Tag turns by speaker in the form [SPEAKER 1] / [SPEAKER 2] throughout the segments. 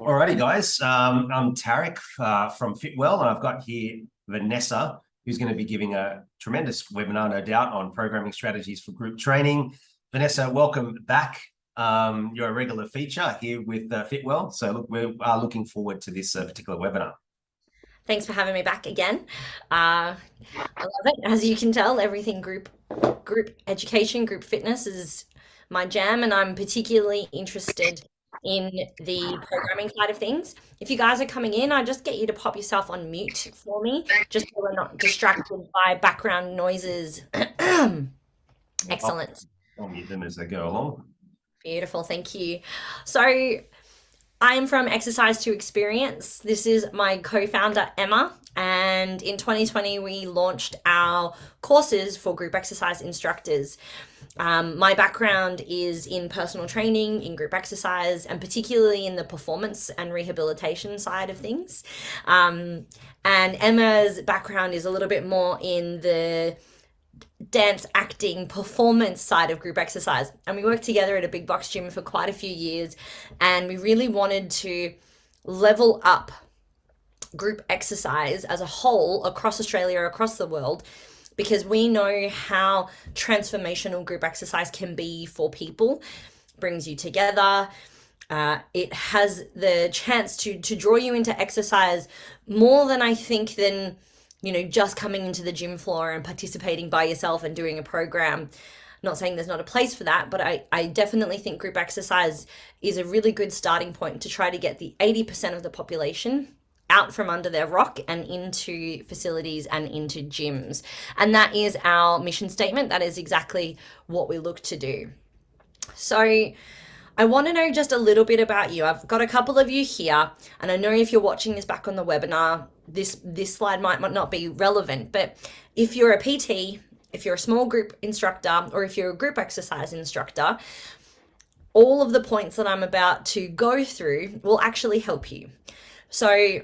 [SPEAKER 1] Alrighty, guys. I'm Tarek from Fitwell, and I've got here Vanessa, who's going to be giving a tremendous webinar, no doubt, on programming strategies for group training. Vanessa, welcome back. You're a regular feature here with Fitwell, so look, we are looking forward to this particular webinar.
[SPEAKER 2] Thanks for having me back again. I love it. As you can tell, everything group education, group fitness is my jam, and I'm particularly interested in the programming side of things. If you guys are coming in, I just get you to pop yourself on mute for me, just so we're not distracted by background noises. Excellent.
[SPEAKER 1] I'll mute them as they go along.
[SPEAKER 2] Beautiful, thank you. So I'm from Exercise to Experience. This is my co-founder, Emma. And in 2020, we launched our courses for group exercise instructors. My background is in personal training, in group exercise, and particularly in the performance and rehabilitation side of things. And Emma's background is a little bit more in the dance, acting, performance side of group exercise. And we worked together at a big box gym for quite a few years. And we really wanted to level up group exercise as a whole across Australia, across the world, because we know how transformational group exercise can be for people. It brings you together. It has the chance to draw you into exercise more than I think than just coming into the gym floor and participating by yourself and doing a program. Not saying there's not a place for that, but I definitely think group exercise is a really good starting point to try to get the 80% of the population out from under their rock and into facilities and into gyms. And that is our mission statement. That is exactly what we look to do. So I want to know just a little bit about you. I've got a couple of you here, and I know if you're watching this back on the webinar, this slide might not be relevant, but if you're a PT, if you're a small group instructor, or if you're a group exercise instructor, all of the points that I'm about to go through will actually help you. So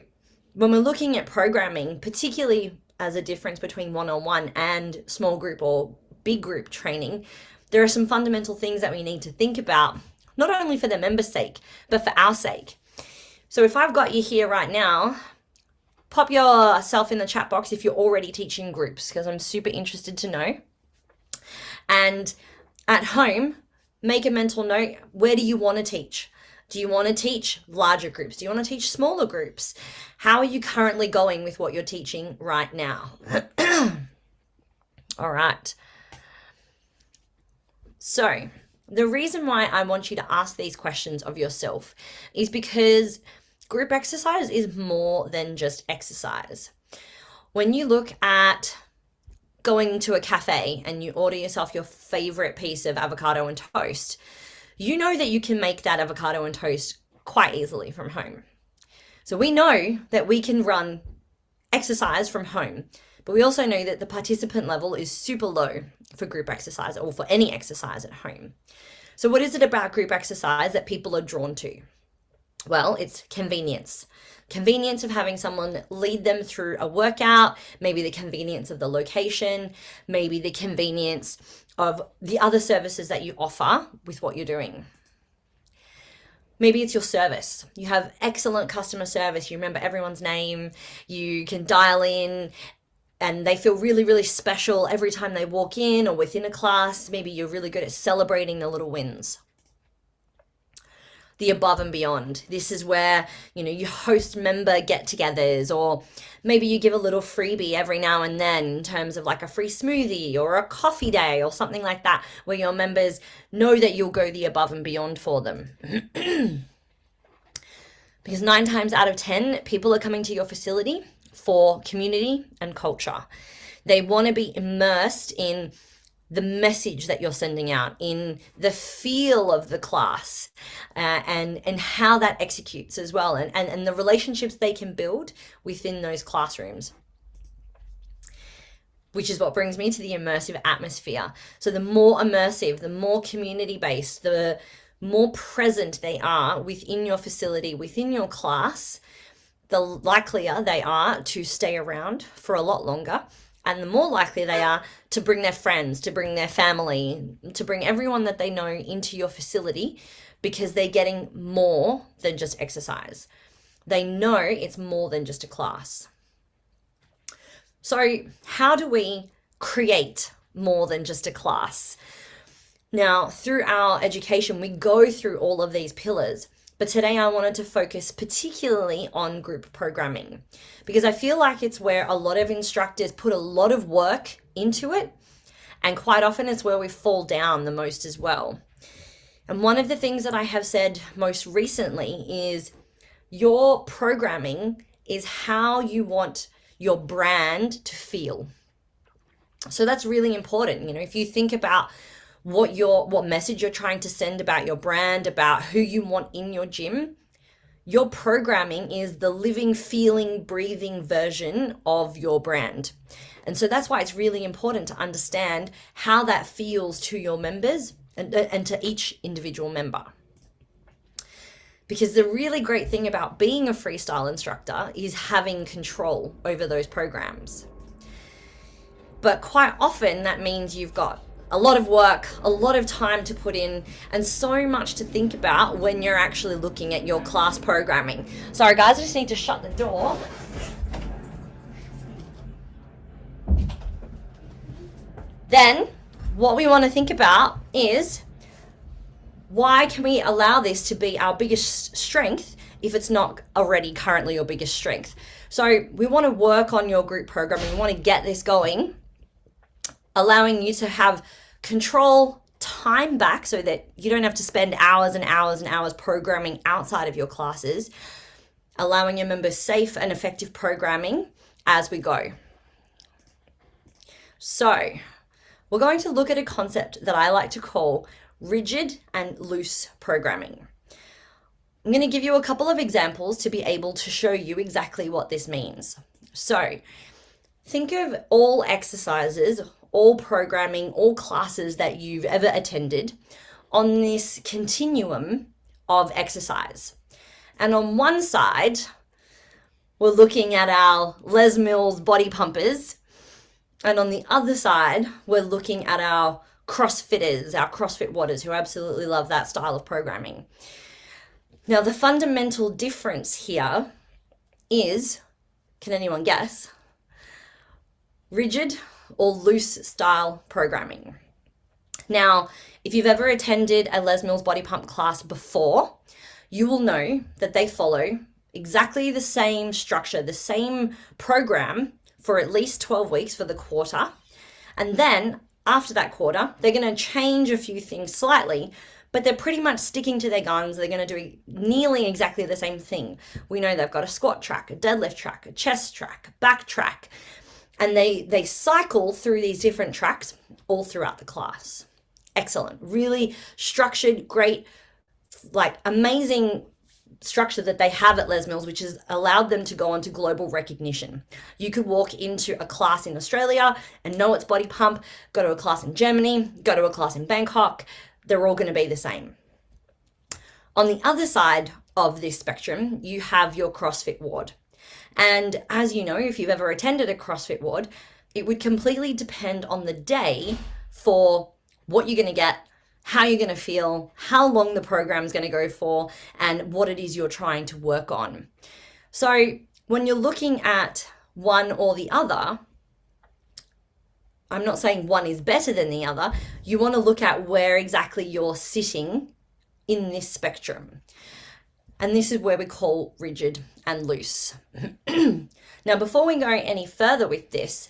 [SPEAKER 2] when we're looking at programming, particularly as a difference between one-on-one and small group or big group training, there are some fundamental things that we need to think about, not only for the members' sake, but for our sake. So if I've got you here right now, pop yourself in the chat box if you're already teaching groups, because I'm super interested to know. And at home, make a mental note. Where do you want to teach? Do you want to teach larger groups? Do you want to teach smaller groups? How are you currently going with what you're teaching right now? All right. So the reason why I want you to ask these questions of yourself is because group exercise is more than just exercise. When you look at going to a cafe and you order yourself your favorite piece of avocado and toast, you know that you can make that avocado and toast quite easily from home. So we know that we can run exercise from home, but we also know that the participant level is super low for group exercise or for any exercise at home. So what is it about group exercise that people are drawn to? Well, it's convenience. Convenience of having someone lead them through a workout, maybe the convenience of the location, maybe the convenience of the other services that you offer with what you're doing. Maybe it's your service. You have excellent customer service. You remember everyone's name. You can dial in and they feel really, really special every time they walk in or within a class. Maybe you're really good at celebrating the little wins. The above and beyond. This is where, you host member get-togethers, or maybe you give a little freebie every now and then in terms of like a free smoothie or a coffee day or something like that, where your members know that you'll go the above and beyond for them. Because 9 times out of 10, people are coming to your facility for community and culture. They want to be immersed in the message that you're sending out, in the feel of the class, and how that executes as well, and the relationships they can build within those classrooms. Which is what brings me to the immersive atmosphere. So the more immersive, the more community-based, the more present they are within your facility, within your class, the likelier they are to stay around for a lot longer. And the more likely they are to bring their friends, to bring their family, to bring everyone that they know into your facility, because they're getting more than just exercise. They know it's more than just a class. So how do we create more than just a class? Now, through our education, we go through all of these pillars, but today I wanted to focus particularly on group programming because I feel like it's where a lot of instructors put a lot of work into it, and quite often it's where we fall down the most as well. And one of the things that I have said most recently is your programming is how you want your brand to feel. So that's really important. If you think about what message you're trying to send about your brand, about who you want in your gym, your programming is the living, feeling, breathing version of your brand. And so that's why it's really important to understand how that feels to your members and to each individual member. Because the really great thing about being a freestyle instructor is having control over those programs. But quite often that means you've got a lot of work, a lot of time to put in, and so much to think about when you're actually looking at your class programming. Sorry guys, I just need to shut the door. Then what we want to think about is, why can we allow this to be our biggest strength if it's not already currently your biggest strength? So we want to work on your group programming. We want to get this going, allowing you to have control, time back so that you don't have to spend hours and hours and hours programming outside of your classes, allowing your members safe and effective programming as we go. So we're going to look at a concept that I like to call rigid and loose programming. I'm going to give you a couple of examples to be able to show you exactly what this means. So think of all exercises, all programming, all classes that you've ever attended on this continuum of exercise. And on one side, we're looking at our Les Mills body pumpers. And on the other side, we're looking at our CrossFitters, our CrossFit Waters, who absolutely love that style of programming. Now, the fundamental difference here is, can anyone guess? Rigid or loose style programming. Now, if you've ever attended a Les Mills body pump class before, you will know that they follow exactly the same structure, the same program for at least 12 weeks for the quarter. And then after that quarter, they're going to change a few things slightly, but they're pretty much sticking to their guns. They're going to do nearly exactly the same thing. We know they've got a squat track, a deadlift track, a chest track, a back track, and they cycle through these different tracks all throughout the class. Excellent. Really structured, great, like amazing structure that they have at Les Mills, which has allowed them to go on to global recognition. You could walk into a class in Australia and know it's body pump, go to a class in Germany, go to a class in Bangkok, they're all going to be the same. On the other side of this spectrum, you have your CrossFit ward. And as you know, if you've ever attended a CrossFit ward, it would completely depend on the day for what you're going to get, how you're going to feel, how long the program is going to go for, and what it is you're trying to work on. So when you're looking at one or the other, I'm not saying one is better than the other. You want to look at where exactly you're sitting in this spectrum. And this is where we call rigid and loose. Now, before we go any further with this,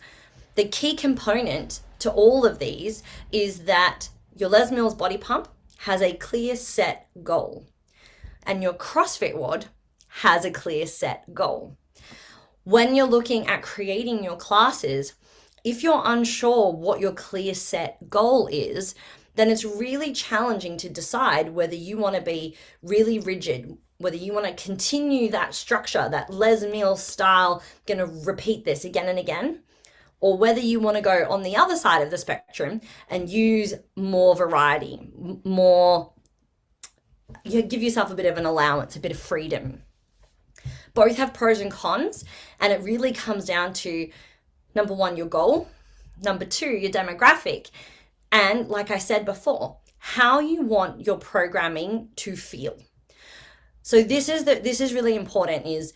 [SPEAKER 2] the key component to all of these is that your Les Mills body pump has a clear set goal, and your CrossFit ward has a clear set goal. When you're looking at creating your classes, if you're unsure what your clear set goal is, then it's really challenging to decide whether you want to be really rigid, whether you want to continue that structure, that Les Mills style, going to repeat this again and again, or whether you want to go on the other side of the spectrum and use more variety, give yourself a bit of an allowance, a bit of freedom. Both have pros and cons, and it really comes down to, number one, your goal, number two, your demographic, and like I said before, how you want your programming to feel. So this is really important, is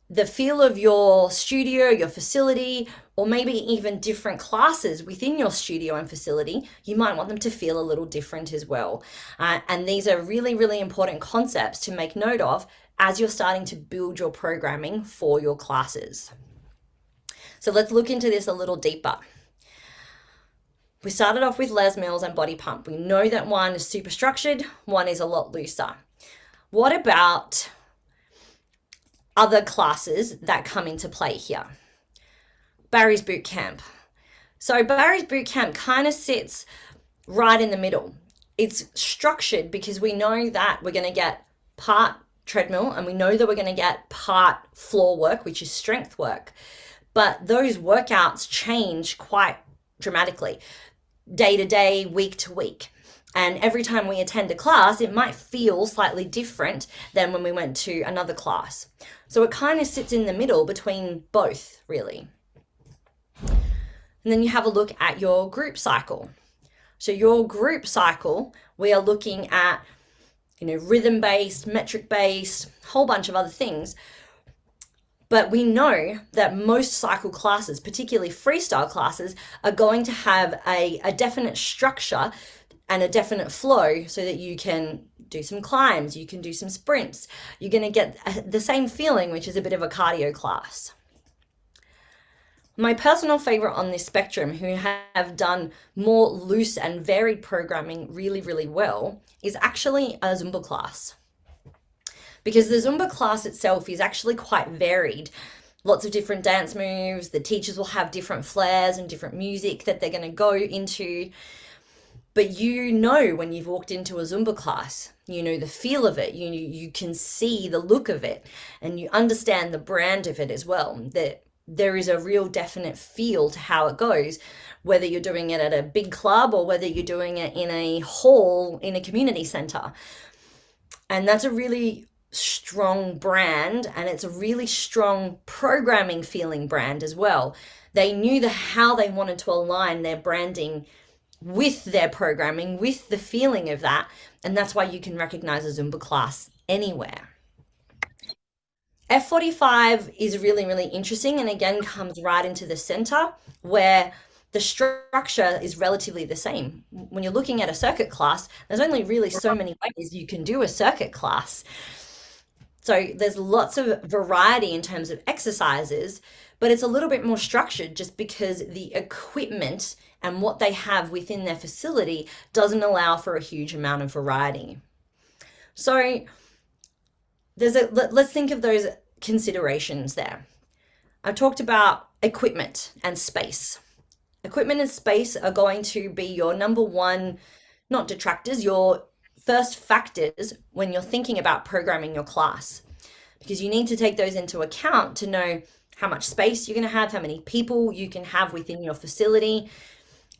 [SPEAKER 2] the feel of your studio, your facility, or maybe even different classes within your studio and facility. You might want them to feel a little different as well. And these are really, really important concepts to make note of as you're starting to build your programming for your classes. So let's look into this a little deeper. We started off with Les Mills and Body Pump. We know that one is super structured, one is a lot looser. What about other classes that come into play here? Barry's Boot Camp. So Barry's Boot Camp kind of sits right in the middle. It's structured because we know that we're going to get part treadmill and we know that we're going to get part floor work, which is strength work. But those workouts change quite dramatically, day to day, week to week. And every time we attend a class, it might feel slightly different than when we went to another class. So it kind of sits in the middle between both, really. And then you have a look at your group cycle. So your group cycle, we are looking at, rhythm-based, metric-based, a whole bunch of other things. But we know that most cycle classes, particularly freestyle classes, are going to have a definite structure and a definite flow so that you can do some climbs, you can do some sprints. You're going to get the same feeling, which is a bit of a cardio class. My personal favorite on this spectrum, who have done more loose and varied programming really, really well, is actually a Zumba class. Because the Zumba class itself is actually quite varied. Lots of different dance moves. The teachers will have different flares and different music that they're going to go into. But when you've walked into a Zumba class, the feel of it, you can see the look of it, and you understand the brand of it as well. That there is a real definite feel to how it goes, whether you're doing it at a big club or whether you're doing it in a hall in a community center. And that's a really strong brand, and it's a really strong programming feeling brand as well. They knew how they wanted to align their branding with their programming, with the feeling of that, and that's why you can recognize a Zumba class anywhere. F45 is really, really interesting, and again comes right into the center where the structure is relatively the same. When you're looking at a circuit class, there's only really so many ways you can do a circuit class. So there's lots of variety in terms of exercises, but it's a little bit more structured just because the equipment and what they have within their facility doesn't allow for a huge amount of variety. So let's think of those considerations there. I talked about equipment and space. Equipment and space are going to be your number one, not detractors, your first factors when you're thinking about programming your class, because you need to take those into account to know how much space you're going to have, how many people you can have within your facility,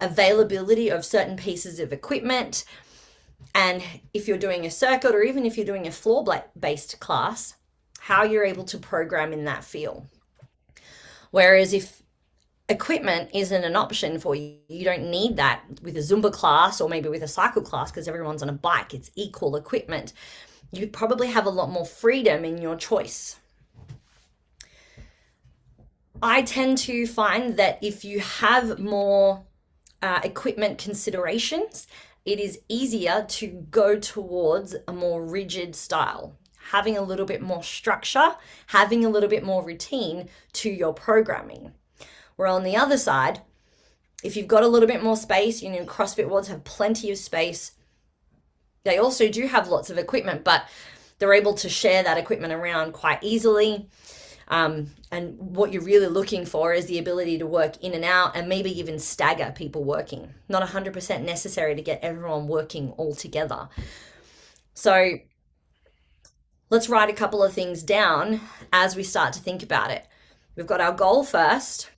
[SPEAKER 2] availability of certain pieces of equipment, and if you're doing a circuit or even if you're doing a floor-based class, how you're able to program in that feel. Whereas if equipment isn't an option for you, you don't need that with a Zumba class or maybe with a cycle class because everyone's on a bike, it's equal equipment. You probably have a lot more freedom in your choice. I tend to find that if you have more equipment considerations, it is easier to go towards a more rigid style, having a little bit more structure, having a little bit more routine to your programming. Where on the other side, if you've got a little bit more space, CrossFit Worlds have plenty of space. They also do have lots of equipment, but they're able to share that equipment around quite easily. And what you're really looking for is the ability to work in and out and maybe even stagger people working. Not 100% necessary to get everyone working all together. So let's write a couple of things down as we start to think about it. We've got our goal first.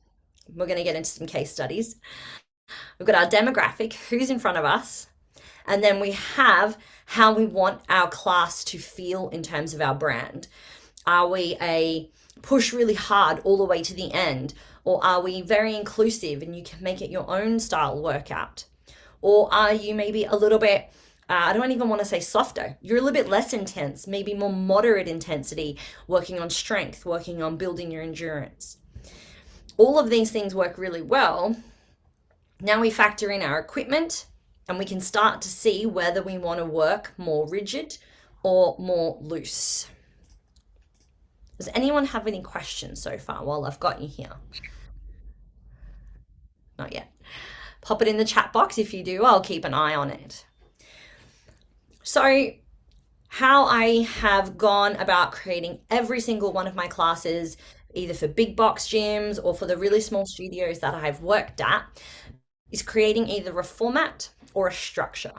[SPEAKER 2] We're going to get into some case studies. We've got our demographic, who's in front of us. And then we have how we want our class to feel in terms of our brand. Are we a push really hard all the way to the end? Or are we very inclusive and you can make it your own style workout? Or are you maybe a little bit, I don't even want to say softer, you're a little bit less intense, maybe more moderate intensity, working on strength, working on building your endurance. All of these things work really well. Now we factor in our equipment and we can start to see whether we want to work more rigid or more loose. Does anyone have any questions so far while I've got you here? Not yet. Pop it in the chat box if you do, I'll keep an eye on it. So, how I have gone about creating every single one of my classes, either for big box gyms or for the really small studios that I've worked at, is creating either a format or a structure.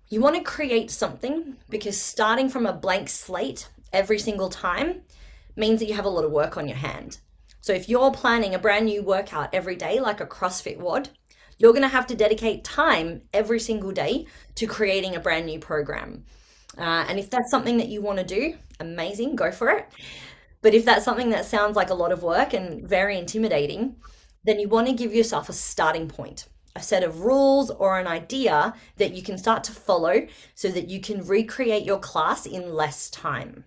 [SPEAKER 2] You want to create something because starting from a blank slate every single time means that you have a lot of work on your hand. So if you're planning a brand new workout every day, like a CrossFit WOD, you're going to have to dedicate time every single day to creating a brand new program. And if that's something that you want to do, amazing, go for it. But if that's something that sounds like a lot of work and very intimidating, then you want to give yourself a starting point, a set of rules or an idea that you can start to follow so that you can recreate your class in less time.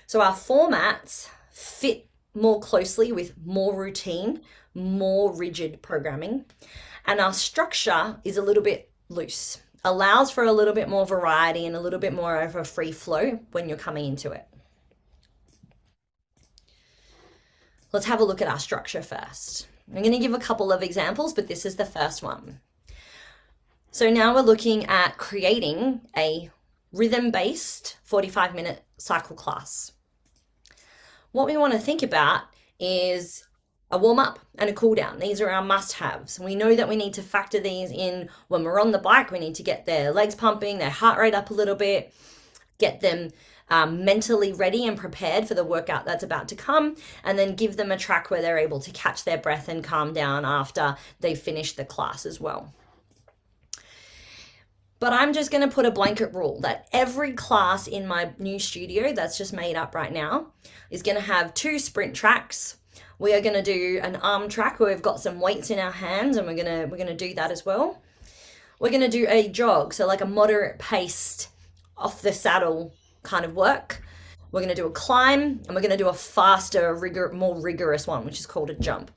[SPEAKER 2] So our formats fit more closely with more routine, more rigid programming, and our structure is a little bit loose, allows for a little bit more variety and a little bit more of a free flow when you're coming into it. Let's have a look at our structure first. I'm going to give a couple of examples, but this is the first one. So now we're looking at creating a rhythm-based 45-minute cycle class. What we want to think about is a warm-up and a cool-down. These are our must-haves. We know that we need to factor these in when we're on the bike. We need to get their legs pumping, their heart rate up a little bit, get them mentally ready and prepared for the workout that's about to come, and then give them a track where they're able to catch their breath and calm down after they finish the class as well. But I'm just going to put a blanket rule that every class in my new studio that's just made up right now is going to have 2 sprint tracks. We are going to do an arm track where we've got some weights in our hands, and we're going to do that as well. We're going to do a jog, so like a moderate paced off the saddle kind of work. We're going to do a climb, and we're going to do a faster, more rigorous one, which is called a jump.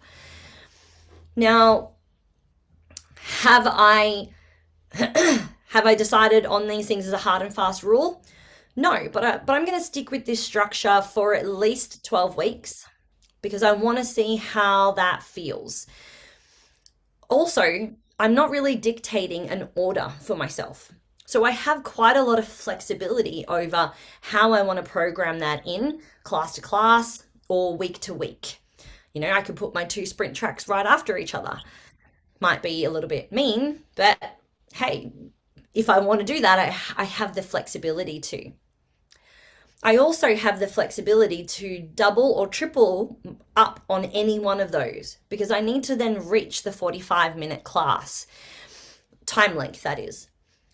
[SPEAKER 2] Now, have I decided on these things as a hard and fast rule? No, but I'm going to stick with this structure for at least 12 weeks because I want to see how that feels. Also, I'm not really dictating an order for myself. So I have quite a lot of flexibility over how I want to program that in class to class or week to week. You know, I could put my 2 sprint tracks right after each other. Might be a little bit mean, but hey, if I want to do that, I have the flexibility to. I also have the flexibility to double or triple up on any one of those because I need to then reach the 45-minute class time length, that is.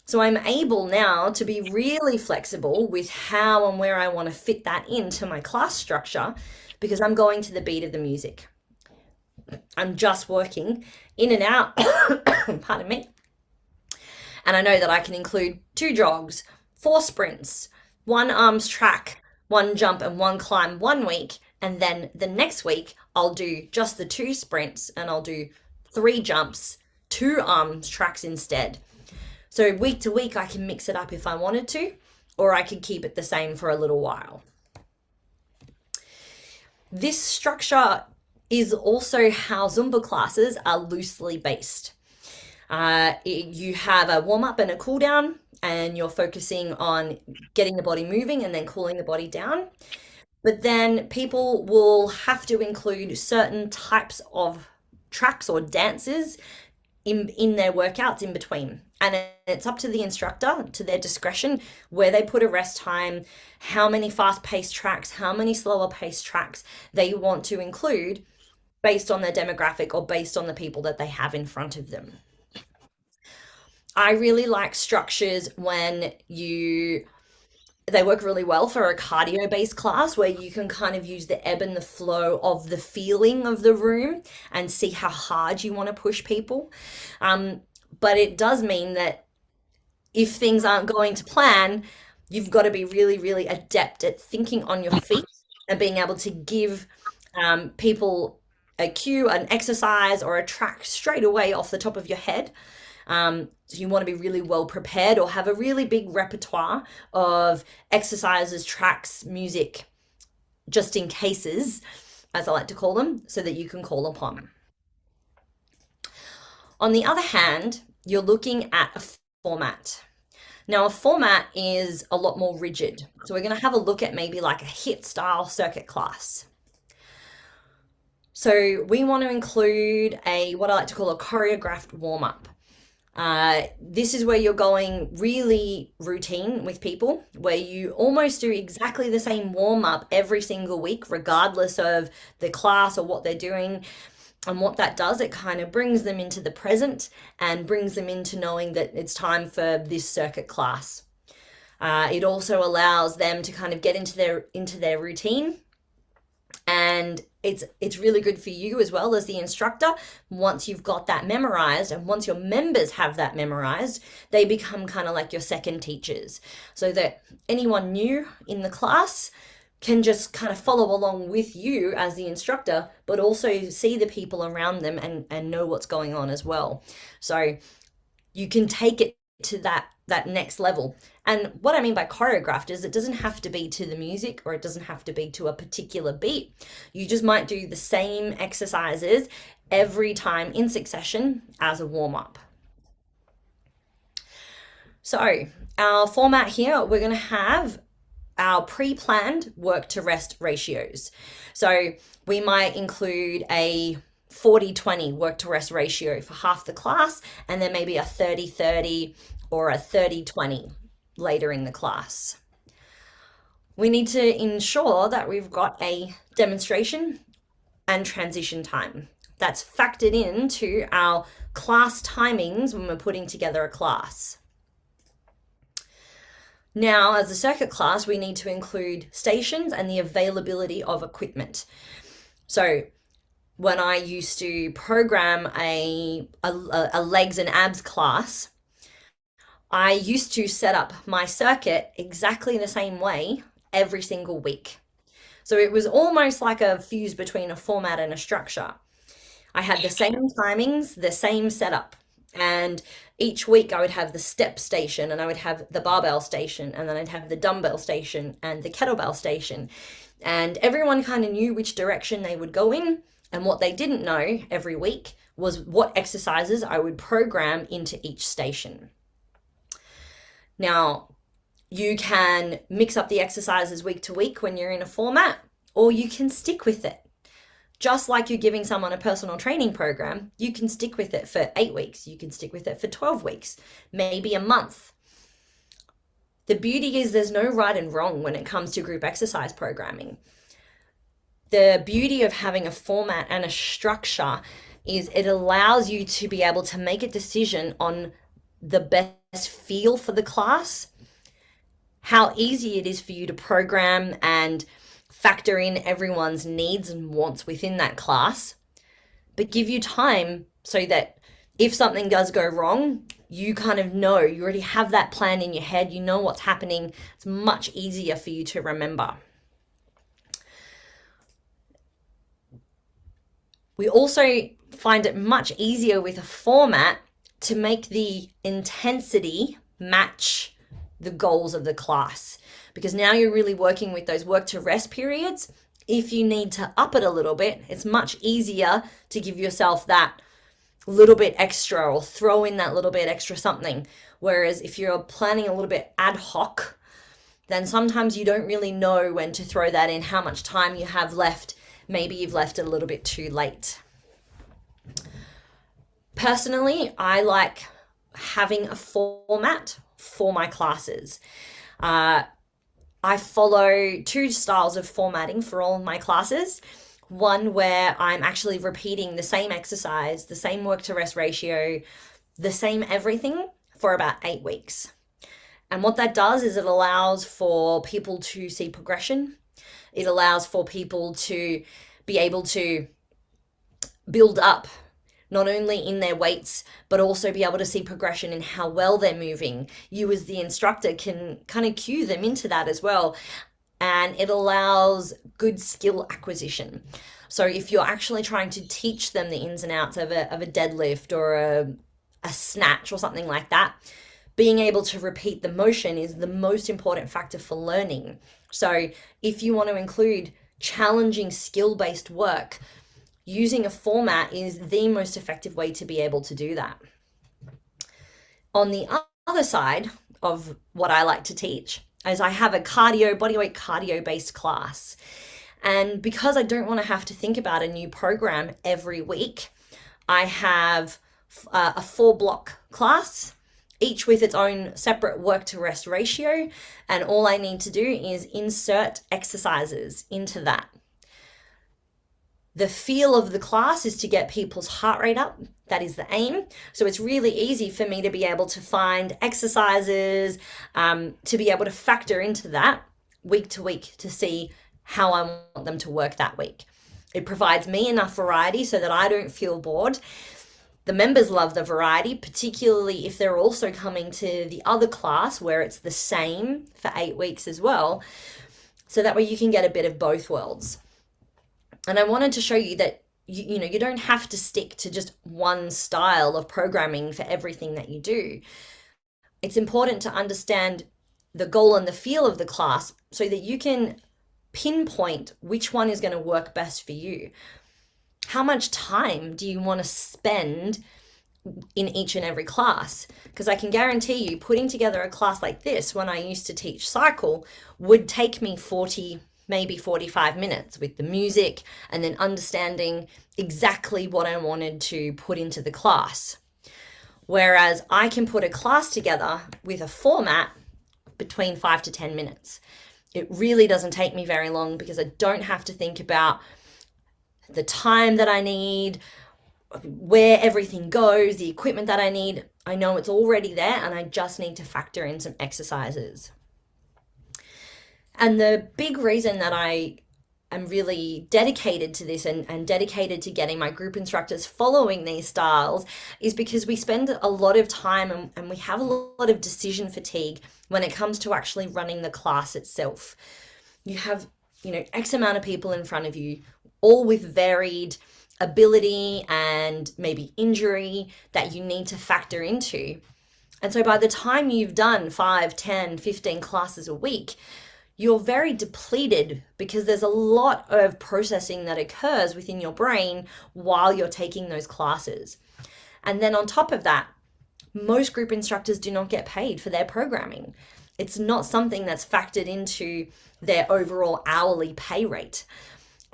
[SPEAKER 2] So I'm able now to be really flexible with how and where I want to fit that into my class structure because I'm going to the beat of the music. I'm just working in and out, pardon me. And I know that I can include 2 jogs, 4 sprints, 1 arms track, 1 jump and 1 climb one week. And then the next week, I'll do just the 2 sprints and I'll do 3 jumps, 2 arms tracks instead. So week to week, I can mix it up if I wanted to, or I could keep it the same for a little while. This structure is also how Zumba classes are loosely based. You have a warm-up and a cool-down, and you're focusing on getting the body moving and then cooling the body down. But then people will have to include certain types of tracks or dances in their workouts in between. And it's up to the instructor, to their discretion, where they put a rest time, how many fast-paced tracks, how many slower-paced tracks they want to include based on their demographic or based on the people that they have in front of them. I really like structures when you They work really well for a cardio based class where you can kind of use the ebb and the flow of the feeling of the room and see how hard you want to push people. Um, but it does mean that if things aren't going to plan, you've got to be really, really adept at thinking on your feet and being able to give people a cue, an exercise, or a track straight away off the top of your head. So you want to be really well prepared or have a really big repertoire of exercises, tracks, music, just in cases, as I like to call them, so that you can call upon. On the other hand, you're looking at a format. Now, a format is a lot more rigid. So we're going to have a look at maybe like a HIIT style circuit class. So we want to include what I like to call a choreographed warm up. This is where you're going really routine with people, where you almost do exactly the same warm up every single week, regardless of the class or what they're doing. And what that does, it kind of brings them into the present and brings them into knowing that it's time for this circuit class. It also allows them to kind of get into their routine, and it's really good for you as well as the instructor. Once you've got that memorized, and once your members have that memorized, they become kind of like your second teachers, so that anyone new in the class can just kind of follow along with you as the instructor, but also see the people around them and know what's going on as well. So you can take it to that next level. And what I mean by choreographed is it doesn't have to be to the music, or it doesn't have to be to a particular beat. You just might do the same exercises every time in succession as a warm-up. So our format here, we're going to have our pre-planned work to rest ratios. So we might include a 40-20 work to rest ratio for half the class, and then maybe a 30-30 or a 30-20 later in the class. We need to ensure that we've got a demonstration and transition time that's factored into our class timings when we're putting together a class. Now, as a circuit class, we need to include stations and the availability of equipment. So when I used to program a legs and abs class, I used to set up my circuit exactly the same way every single week. So it was almost like a fuse between a format and a structure. I had the same timings, the same setup. And each week I would have the step station, and I would have the barbell station, and then I'd have the dumbbell station and the kettlebell station. And everyone kind of knew which direction they would go in. And what they didn't know every week was what exercises I would program into each station. Now, you can mix up the exercises week to week when you're in a format, or you can stick with it. Just like you're giving someone a personal training program, you can stick with it for 8 weeks. You can stick with it for 12 weeks, maybe a month. The beauty is there's no right and wrong when it comes to group exercise programming. The beauty of having a format and a structure is it allows you to be able to make a decision on the best feel for the class, how easy it is for you to program and factor in everyone's needs and wants within that class, but give you time so that if something does go wrong, you kind of know, you already have that plan in your head, you know what's happening. It's much easier for you to remember. We also find it much easier with a format to make the intensity match the goals of the class, because now you're really working with those work to rest periods. If you need to up it a little bit, it's much easier to give yourself that little bit extra or throw in that little bit extra something. Whereas if you're planning a little bit ad hoc, then sometimes you don't really know when to throw that in, how much time you have left. Maybe you've left it a little bit too late. Personally, I like having a format for my classes. I follow 2 styles of formatting for all of my classes. One where I'm actually repeating the same exercise, the same work to rest ratio, the same everything for about 8 weeks. And what that does is it allows for people to see progression. It allows for people to be able to build up not only in their weights, but also be able to see progression in how well they're moving. You as the instructor can kind of cue them into that as well. And it allows good skill acquisition. So if you're actually trying to teach them the ins and outs of a deadlift or a snatch or something like that, being able to repeat the motion is the most important factor for learning. So if you want to include challenging skill-based work, using a format is the most effective way to be able to do that. On the other side of what I like to teach is I have a bodyweight cardio based class. And because I don't want to have to think about a new program every week, I have a 4-block class, each with its own separate work to rest ratio. And all I need to do is insert exercises into that. The feel of the class is to get people's heart rate up. That is the aim. So it's really easy for me to be able to find exercises, to be able to factor into that week to week to see how I want them to work that week. It provides me enough variety so that I don't feel bored. The members love the variety, particularly if they're also coming to the other class where it's the same for 8 weeks as well. So that way you can get a bit of both worlds. And I wanted to show you that you don't have to stick to just one style of programming for everything that you do. It's important to understand the goal and the feel of the class so that you can pinpoint which one is going to work best for you. How much time do you want to spend in each and every class? Because I can guarantee you putting together a class like this when I used to teach cycle would take me 40, maybe 45 minutes with the music and then understanding exactly what I wanted to put into the class. Whereas I can put a class together with a format between 5 to 10 minutes. It really doesn't take me very long because I don't have to think about the time that I need, where everything goes, the equipment that I need. I know it's already there and I just need to factor in some exercises. And the big reason that I am really dedicated to this and dedicated to getting my group instructors following these styles is because we spend a lot of time and we have a lot of decision fatigue when it comes to actually running the class itself. You have, X amount of people in front of you, all with varied ability and maybe injury that you need to factor into. And so by the time you've done 5, 10, 15 classes a week, you're very depleted because there's a lot of processing that occurs within your brain while you're taking those classes. And then on top of that, most group instructors do not get paid for their programming. It's not something that's factored into their overall hourly pay rate.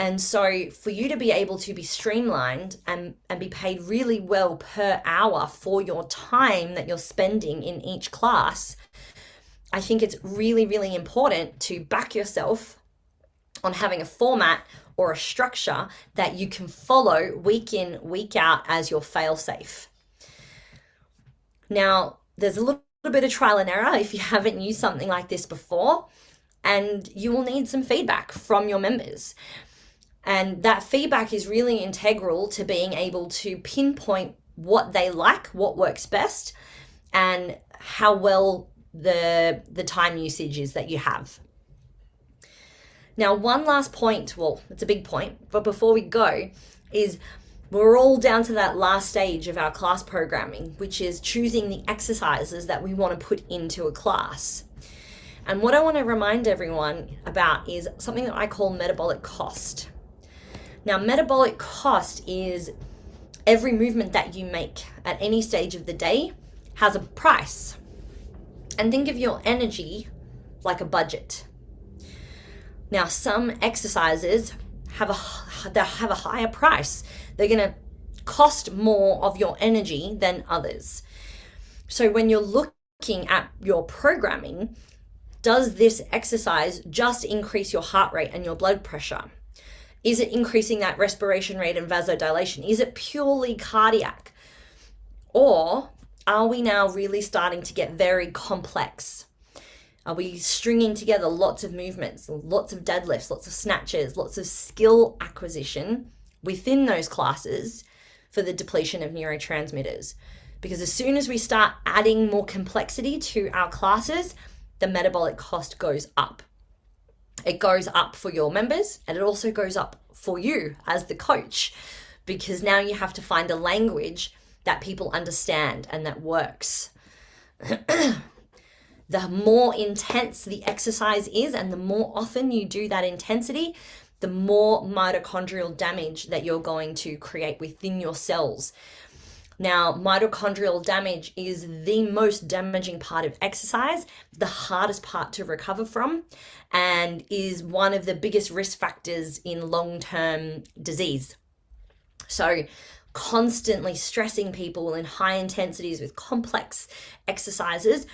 [SPEAKER 2] And so for you to be able to be streamlined and be paid really well per hour for your time that you're spending in each class, I think it's really, really important to back yourself on having a format or a structure that you can follow week in, week out as your fail-safe. Now, there's a little bit of trial and error if you haven't used something like this before, and you will need some feedback from your members. And that feedback is really integral to being able to pinpoint what they like, what works best, and how well the time usage is that you have. Now, one last point, well, it's a big point, but before we go, is we're all down to that last stage of our class programming, which is choosing the exercises that we want to put into a class. And what I want to remind everyone about is something that I call metabolic cost. Now, metabolic cost is every movement that you make at any stage of the day has a price. And think of your energy like a budget. Now, some exercises have a higher price. They're going to cost more of your energy than others. So when you're looking at your programming, does this exercise just increase your heart rate and your blood pressure? Is it increasing that respiration rate and vasodilation? Is it purely cardiac? Or are we now really starting to get very complex? Are we stringing together lots of movements, lots of deadlifts, lots of snatches, lots of skill acquisition within those classes for the depletion of neurotransmitters? Because as soon as we start adding more complexity to our classes, the metabolic cost goes up. It goes up for your members, and it also goes up for you as the coach, because now you have to find a language that people understand and that works. The more intense the exercise is, and the more often you do that intensity, the more mitochondrial damage that you're going to create within your cells. Now, mitochondrial damage is the most damaging part of exercise, the hardest part to recover from, and is one of the biggest risk factors in long-term disease. So constantly stressing people in high intensities with complex exercises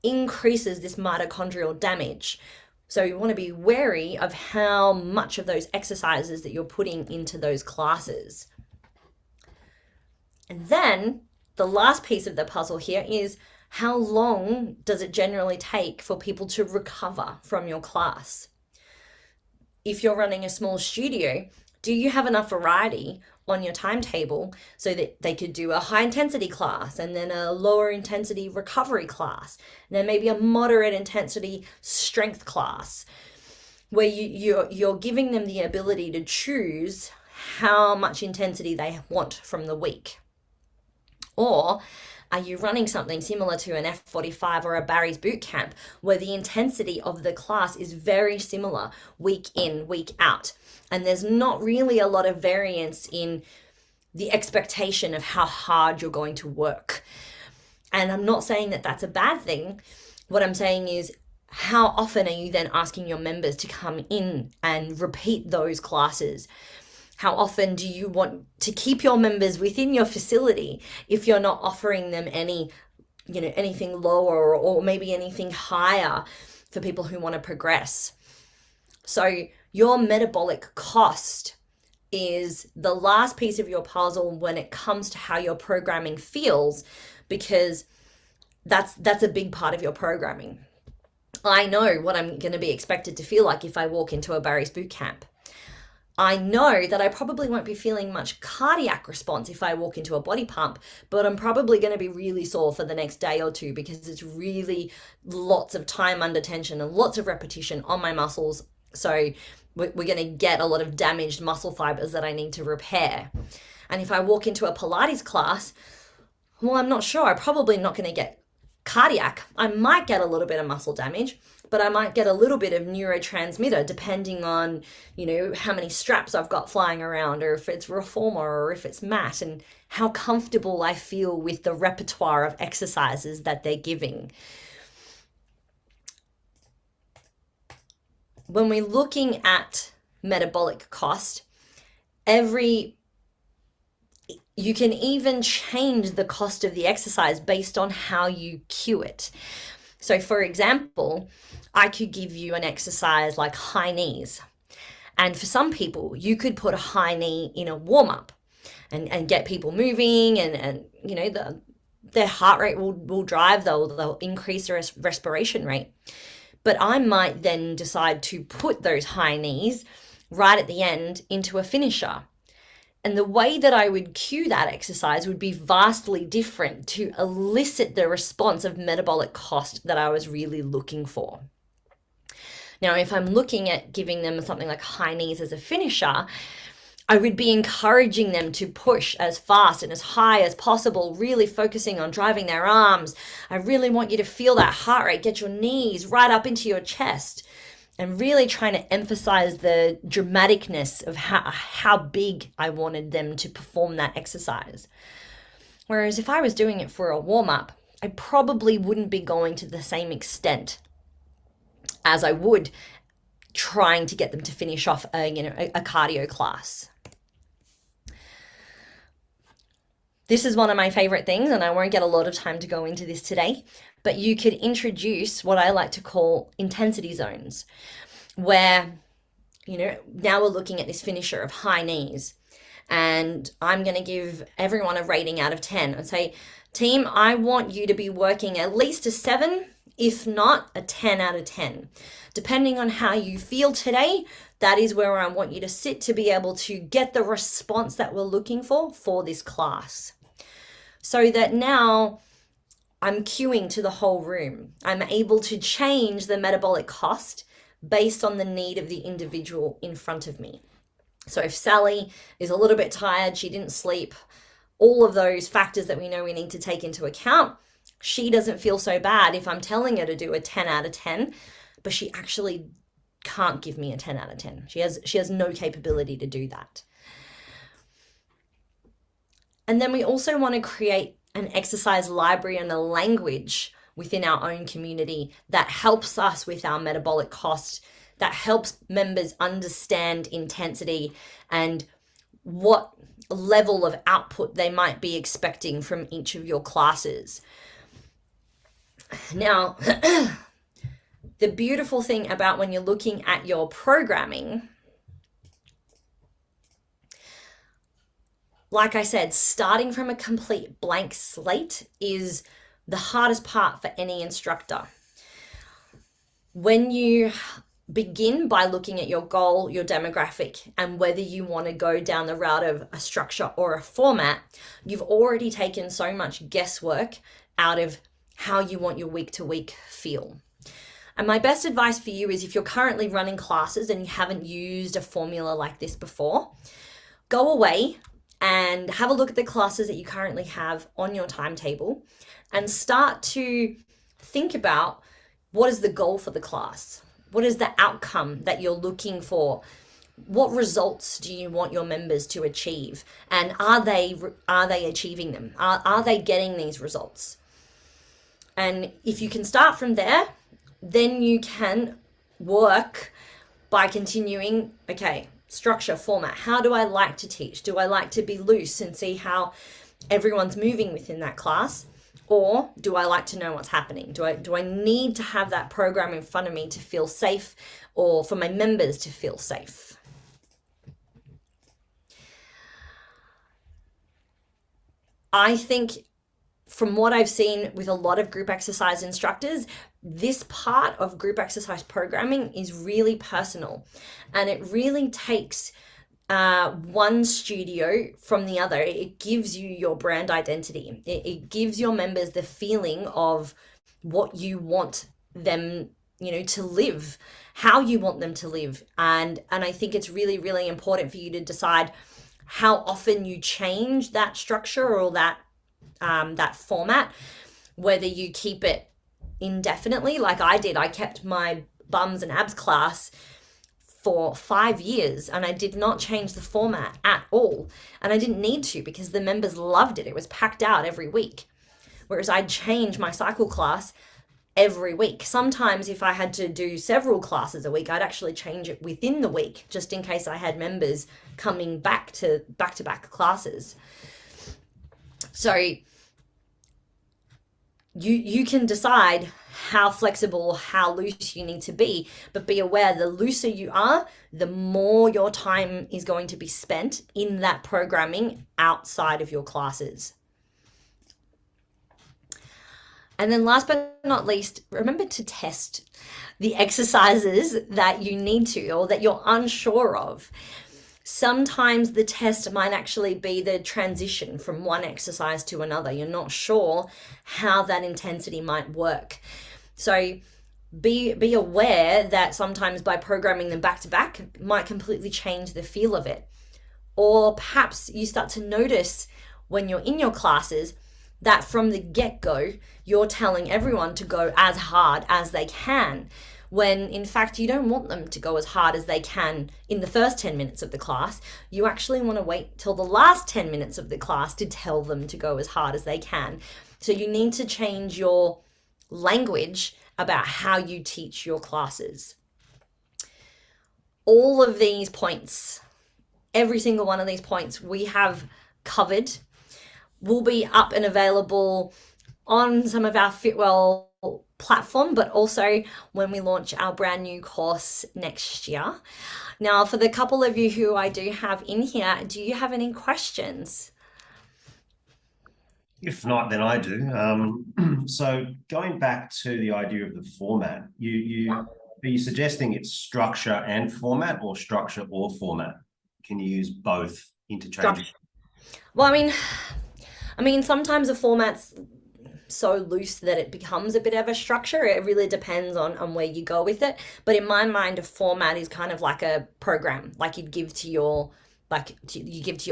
[SPEAKER 2] increases this mitochondrial damage. So you want to be wary of how much of those exercises that you're putting into those classes. And then the last piece of the puzzle here is, how long does it generally take for people to recover from your class? If you're running a small studio, do you have enough variety on your timetable so that they could do a high intensity class and then a lower intensity recovery class, and then maybe a moderate intensity strength class, where you're giving them the ability to choose how much intensity they want from the week? Or are you running something similar to an F45 or a Barry's boot camp, where the intensity of the class is very similar week in, week out, and there's not really a lot of variance in the expectation of how hard you're going to work? And I'm not saying that that's a bad thing. What I'm saying is, how often are you then asking your members to come in and repeat those classes? How often do you want to keep your members within your facility if you're not offering them anything lower or maybe anything higher for people who want to progress? So your metabolic cost is the last piece of your puzzle when it comes to how your programming feels, because that's a big part of your programming. I know what I'm going to be expected to feel like if I walk into a Barry's boot camp. I know that I probably won't be feeling much cardiac response if I walk into a body pump, but I'm probably going to be really sore for the next day or two, because it's really lots of time under tension and lots of repetition on my muscles. So we're going to get a lot of damaged muscle fibers that I need to repair. And if I walk into a Pilates class, well, I'm not sure. I'm probably not going to get cardiac. I might get a little bit of muscle damage, but I might get a little bit of neurotransmitter depending on, how many straps I've got flying around, or if it's reformer or if it's mat, and how comfortable I feel with the repertoire of exercises that they're giving. When we're looking at metabolic cost, you can even change the cost of the exercise based on how you cue it. So for example, I could give you an exercise like high knees. And for some people, you could put a high knee in a warm-up and get people moving, and their heart rate will drive, they'll increase their respiration rate. But I might then decide to put those high knees right at the end into a finisher. And the way that I would cue that exercise would be vastly different to elicit the response of metabolic cost that I was really looking for. Now, if I'm looking at giving them something like high knees as a finisher, I would be encouraging them to push as fast and as high as possible, really focusing on driving their arms. I really want you to feel that heart rate, get your knees right up into your chest, and really trying to emphasize the dramaticness of how big I wanted them to perform that exercise. Whereas if I was doing it for a warm-up, I probably wouldn't be going to the same extent as I would trying to get them to finish off a cardio class. This is one of my favorite things, and I won't get a lot of time to go into this today, but you could introduce what I like to call intensity zones, where, now we're looking at this finisher of high knees, and I'm going to give everyone a rating out of 10 and say, team, I want you to be working at least a 7 If not, a 10 out of 10. Depending on how you feel today, that is where I want you to sit to be able to get the response that we're looking for this class. So that now I'm cueing to the whole room. I'm able to change the metabolic cost based on the need of the individual in front of me. So if Sally is a little bit tired, she didn't sleep, all of those factors that we know we need to take into account, she doesn't feel so bad if I'm telling her to do a 10 out of 10, but she actually can't give me a 10 out of 10. She has no capability to do that. And then we also want to create an exercise library and a language within our own community that helps us with our metabolic cost, that helps members understand intensity and what level of output they might be expecting from each of your classes. Now, the beautiful thing about when you're looking at your programming, like I said, starting from a complete blank slate is the hardest part for any instructor. When you begin by looking at your goal, your demographic, and whether you want to go down the route of a structure or a format, you've already taken so much guesswork out of how you want your week to week feel. And my best advice for you is if you're currently running classes and you haven't used a formula like this before, go away and have a look at the classes that you currently have on your timetable and start to think about what is the goal for the class? What is the outcome that you're looking for? What results do you want your members to achieve? And are they achieving them? Are they getting these results? And if you can start from there, then you can work by continuing, okay, structure, format. How do I like to teach? Do I like to be loose and see how everyone's moving within that class? Or do I like to know what's happening? Do I need to have that program in front of me to feel safe, or for my members to feel safe? I think from what I've seen with a lot of group exercise instructors, this part of group exercise programming is really personal, and it really takes one studio from the other. It gives you your brand identity. It gives your members the feeling of what you want them, to live, how you want them to live. And I think it's really, really important for you to decide how often you change that structure or that format, whether you keep it indefinitely like I did. I kept my bums and abs class for 5 years and I did not change the format at all. And I didn't need to because the members loved it. It was packed out every week. Whereas I'd change my cycle class every week. Sometimes if I had to do several classes a week, I'd actually change it within the week just in case I had members coming back to back classes. So you can decide how flexible, how loose you need to be, but be aware the looser you are, the more your time is going to be spent in that programming outside of your classes. And then last but not least, remember to test the exercises that you need to or that you're unsure of. Sometimes the test might actually be the transition from one exercise to another. You're not sure how that intensity might work. So be aware that sometimes by programming them back to back might completely change the feel of it. Or perhaps you start to notice when you're in your classes that from the get-go, you're telling everyone to go as hard as they can, when in fact you don't want them to go as hard as they can in the first 10 minutes of the class. You actually want to wait till the last 10 minutes of the class to tell them to go as hard as they can. So you need to change your language about how you teach your classes. All of these points, every single one of these points we have covered, will be up and available on some of our Fitwell platform, but also when we launch our brand new course next year. Now, for the couple of you who I do have in here, do you have any questions?
[SPEAKER 1] If not, then I do. So going back to the idea of the format, are you suggesting it's structure and format, or structure or format? Can you use both interchangeably?
[SPEAKER 2] Structure. Well, I mean, sometimes a format's so loose that it becomes a bit of a structure. It really depends on where you go with it. But in my mind, a format is kind of like a program, like you give to your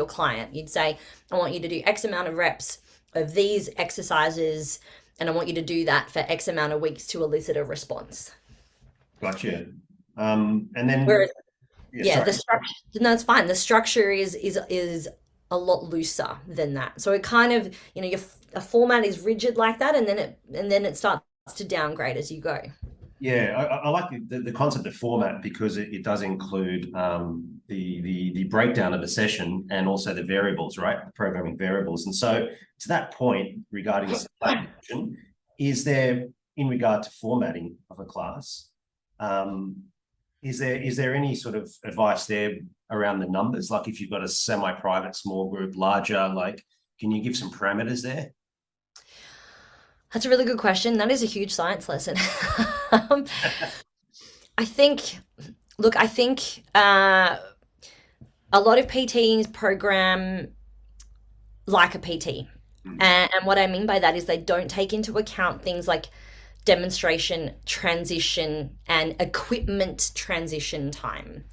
[SPEAKER 2] client. You'd say, I want you to do X amount of reps of these exercises, and I want you to do that for X amount of weeks to elicit a response.
[SPEAKER 1] Gotcha. And then,
[SPEAKER 2] Whereas,
[SPEAKER 1] yeah,
[SPEAKER 2] yeah, the
[SPEAKER 1] sorry.
[SPEAKER 2] structure, no, it's fine. The structure is a lot looser than that. So it kind of, a format is rigid like that, and then it starts to downgrade as you go.
[SPEAKER 1] Yeah, I like the concept of format because it does include the breakdown of the session and also the variables, right? The programming variables. And so to that point regarding selection, is there, in regard to formatting of a class, is there any sort of advice there around the numbers? Like if you've got a semi-private, small group, larger, like, can you give some parameters there?
[SPEAKER 2] That's a really good question. That is a huge science lesson. um, I think, look, I think a lot of PTs program like a PT.
[SPEAKER 1] Mm.
[SPEAKER 2] And what I mean by that is they don't take into account things like demonstration, transition, and equipment transition time.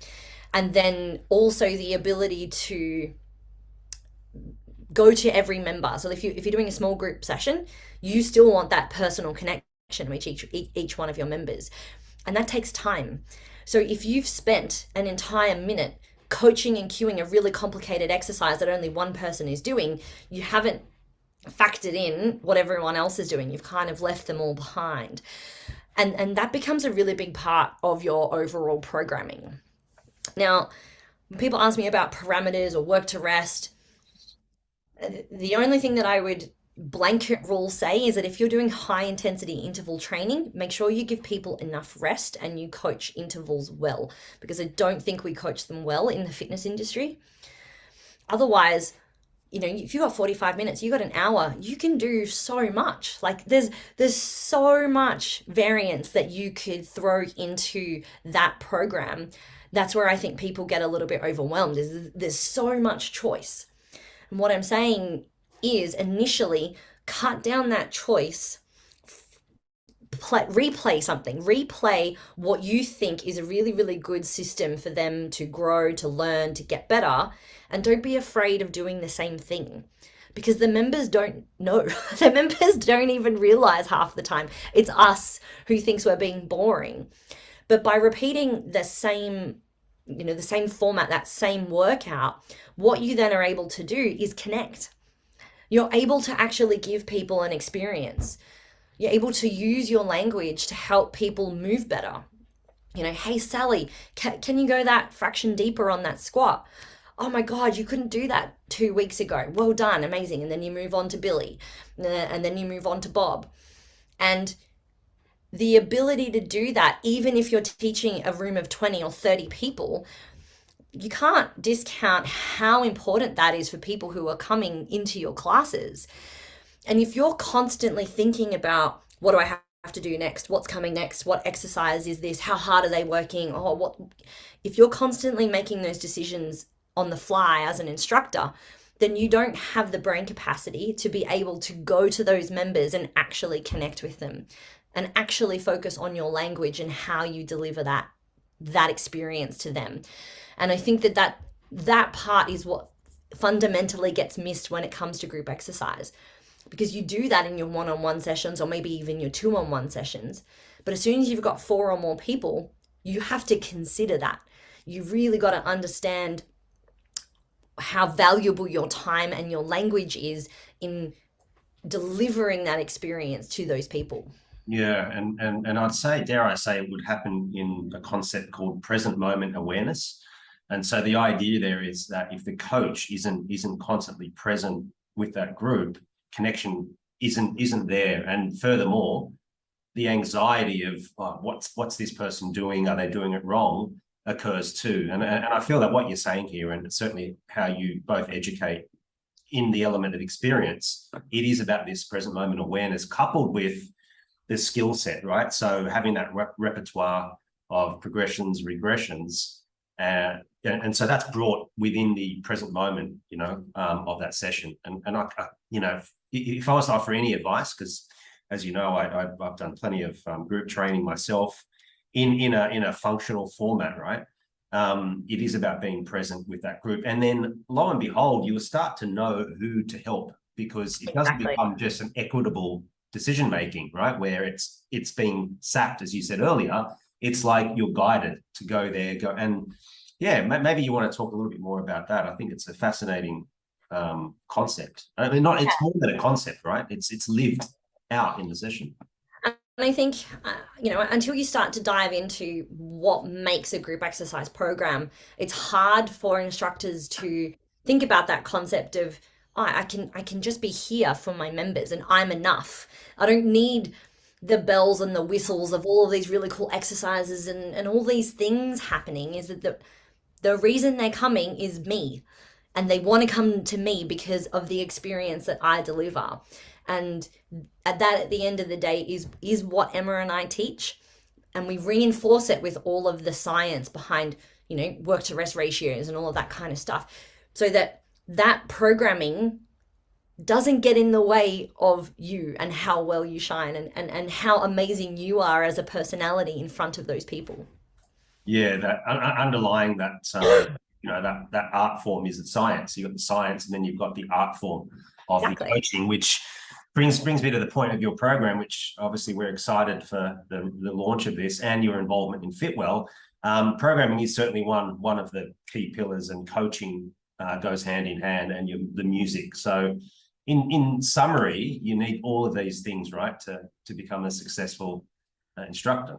[SPEAKER 2] And then also the ability to go to every member. So if you're doing a small group session, you still want that personal connection with each one of your members, and that takes time. So if you've spent an entire minute coaching and cueing a really complicated exercise that only one person is doing, you haven't factored in what everyone else is doing. You've kind of left them all behind. And that becomes a really big part of your overall programming. Now, when people ask me about parameters or work to rest, the only thing that I would blanket rule say is that if you're doing high intensity interval training, make sure you give people enough rest and you coach intervals well, because I don't think we coach them well in the fitness industry. Otherwise, if you got 45 minutes, you got an hour, you can do so much. Like there's so much variance that you could throw into that program. That's where I think people get a little bit overwhelmed, is there's so much choice. And what I'm saying is initially cut down that choice, replay what you think is a really, really good system for them to grow, to learn, to get better. And don't be afraid of doing the same thing, because the members don't know. The members don't even realize half the time. It's us who thinks we're being boring. But by repeating the same format, that same workout, what you then are able to do is connect. You're able to actually give people an experience. You're able to use your language to help people move better. Hey, Sally, can you go that fraction deeper on that squat? Oh my God, you couldn't do that 2 weeks ago. Well done, amazing. And then you move on to Billy, and then you move on to Bob. And the ability to do that, even if you're teaching a room of 20 or 30 people, you can't discount how important that is for people who are coming into your classes. And if you're constantly thinking about, what do I have to do next? What's coming next? What exercise is this? How hard are they working? If you're constantly making those decisions on the fly as an instructor, then you don't have the brain capacity to be able to go to those members and actually connect with them and actually focus on your language and how you deliver that experience to them. And I think that part is what fundamentally gets missed when it comes to group exercise, because you do that in your one-on-one sessions or maybe even your two-on-one sessions. But as soon as you've got 4 or more people, you have to consider that. You've really got to understand how valuable your time and your language is in delivering that experience to those people.
[SPEAKER 1] Yeah, and I'd say, dare I say, it would happen in a concept called present moment awareness. And so the idea there is that if the coach isn't constantly present with that group, connection isn't there. And furthermore, the anxiety of, oh, what's this person doing? Are they doing it wrong? Occurs too. And I feel that what you're saying here, and certainly how you both educate in the element of experience, it is about this present moment awareness coupled with the skill set, right? So having that repertoire of progressions, regressions, and so that's brought within the present moment, of that session. And I, if I was to offer any advice, because as you know, I've done plenty of group training myself in a functional format, right? It is about being present with that group, and then lo and behold, you will start to know who to help, because it doesn't become just an equitable decision making, right? Where it's being sapped, as you said earlier. It's like you're guided to go there, and yeah, maybe you want to talk a little bit more about that. I think it's a fascinating concept. I mean, it's more than a concept, right? It's lived out in the session.
[SPEAKER 2] And I think, until you start to dive into what makes a group exercise program, it's hard for instructors to think about that concept of, oh, I can just be here for my members and I'm enough. I don't need the bells and the whistles of all of these really cool exercises and all these things happening. Is that the reason they're coming is me, and they want to come to me because of the experience that I deliver. And at the end of the day is what Emma and I teach, and we reinforce it with all of the science behind, work to rest ratios and all of that kind of stuff, so that programming doesn't get in the way of you and how well you shine and how amazing you are as a personality in front of those people.
[SPEAKER 1] Yeah, that underlying that, that art form is the science. You've got the science, and then you've got the art form of the coaching, which brings me to the point of your program, which obviously we're excited for the launch of this and your involvement in Fitwell. Programming is certainly one of the key pillars, and coaching goes hand in hand, and the music. So in summary, you need all of these things, right, to become a successful instructor.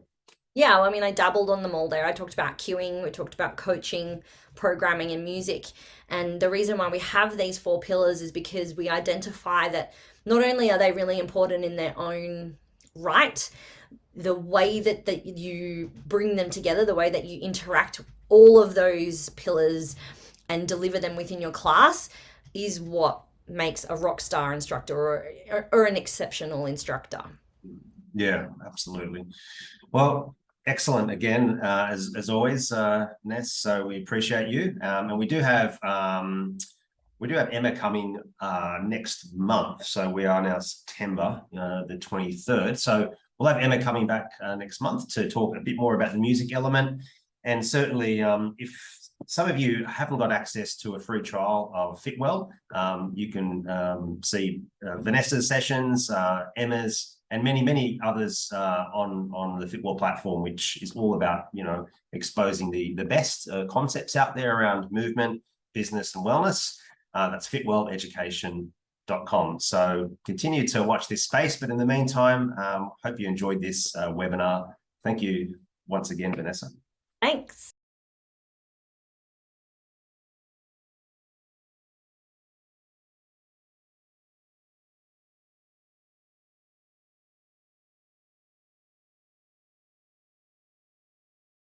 [SPEAKER 2] Yeah, well, I mean, I dabbled on them all there. I talked about cueing, we talked about coaching, programming, and music. And the reason why we have these 4 pillars is because we identify that not only are they really important in their own right, the way that you bring them together, the way that you interact all of those pillars and deliver them within your class is what makes a rock star instructor or an exceptional instructor.
[SPEAKER 1] Yeah, absolutely. Well, excellent again, as always, Ness. So we appreciate you, and we do have Emma coming next month. So we are now September the 23rd. So we'll have Emma coming back next month to talk a bit more about the music element, and certainly if some of you haven't got access to a free trial of Fitwell, you can see Vanessa's sessions, Emma's, and many others on the Fitwell platform, which is all about exposing the best concepts out there around movement, business, and wellness. That's fitwelleducation.com. So continue to watch this space, but in the meantime, hope you enjoyed this webinar. Thank you once again, Vanessa.
[SPEAKER 2] Thanks.